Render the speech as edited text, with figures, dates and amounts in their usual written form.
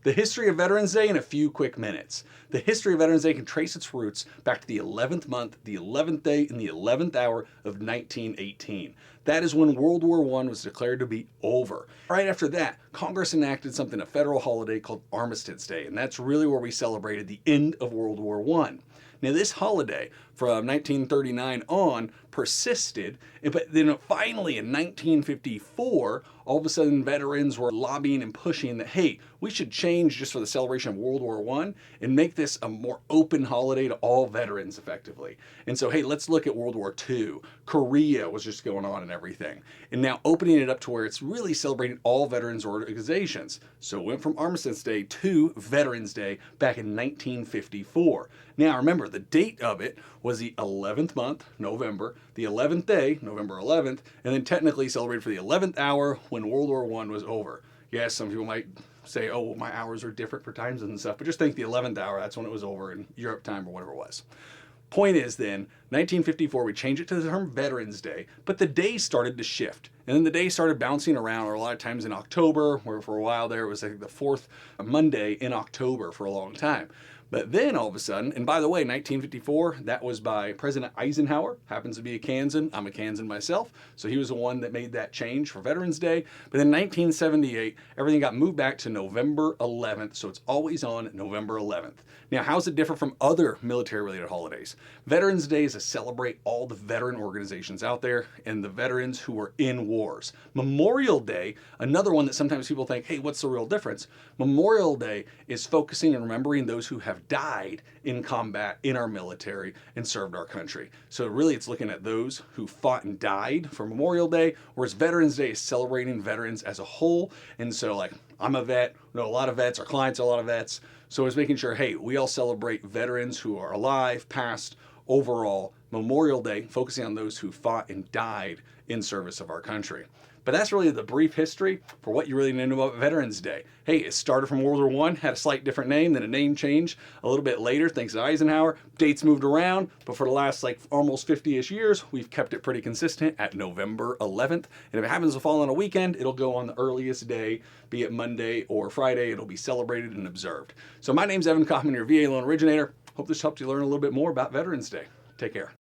The history of Veterans Day in a few quick minutes. The history of Veterans Day can trace its roots back to the 11th month, the 11th day, and the 11th hour of 1918. That is when World War I was declared to be over. Right after that, Congress enacted a federal holiday called Armistice Day, and that's really where we celebrated the end of World War I. Now, this holiday from 1939 on persisted, but then finally in 1954, all of a sudden veterans were lobbying and pushing that, hey, we should change just for the celebration of World War I and make this a more open holiday to all veterans effectively. And so, hey, let's look at World War II. Korea was just going on and everything. And now opening it up to where it's really celebrating all veterans organizations. So it went from Armistice Day to Veterans Day back in 1954. Now remember, the date of it was the 11th month, November, the 11th day, November 11th, and then technically celebrated for the 11th hour when World War I was over. Yes, some people might say, oh, well, my hours are different for times and stuff, but just think the 11th hour, that's when it was over in Europe time or whatever it was. Point is then, 1954, we changed it to the term Veterans Day, but the days started to shift. And then the days started bouncing around, or a lot of times in October, where for a while there it was like the fourth Monday in October for a long time. But then all of a sudden, and by the way, 1954, that was by President Eisenhower, happens to be a Kansan. I'm a Kansan myself, so he was the one that made that change for Veterans Day. But then 1978, everything got moved back to November 11th, so it's always on November 11th. Now, how's it different from other military-related holidays? Veterans Day is to celebrate all the veteran organizations out there and the veterans who were in wars. Memorial Day, another one that sometimes people think, hey, what's the real difference? Memorial Day is focusing and remembering those who have died in combat in our military and served our country. So really it's looking at those who fought and died for Memorial Day, whereas Veterans Day is celebrating veterans as a whole. And so like, I'm a vet, we know a lot of vets, our clients are a lot of vets. So it's making sure, hey, we all celebrate veterans who are alive, past, overall. Memorial Day, focusing on those who fought and died in service of our country. But that's really the brief history for what you really need to know about Veterans Day. Hey, it started from World War I, had a slight different name, then a name change a little bit later thanks to Eisenhower. Dates moved around, but for the last almost 50-ish years, we've kept it pretty consistent at November 11th. And if it happens to fall on a weekend, it'll go on the earliest day, be it Monday or Friday. It'll be celebrated and observed. So my name's Evan Kaufman, your VA loan originator. Hope this helped you learn a little bit more about Veterans Day. Take care.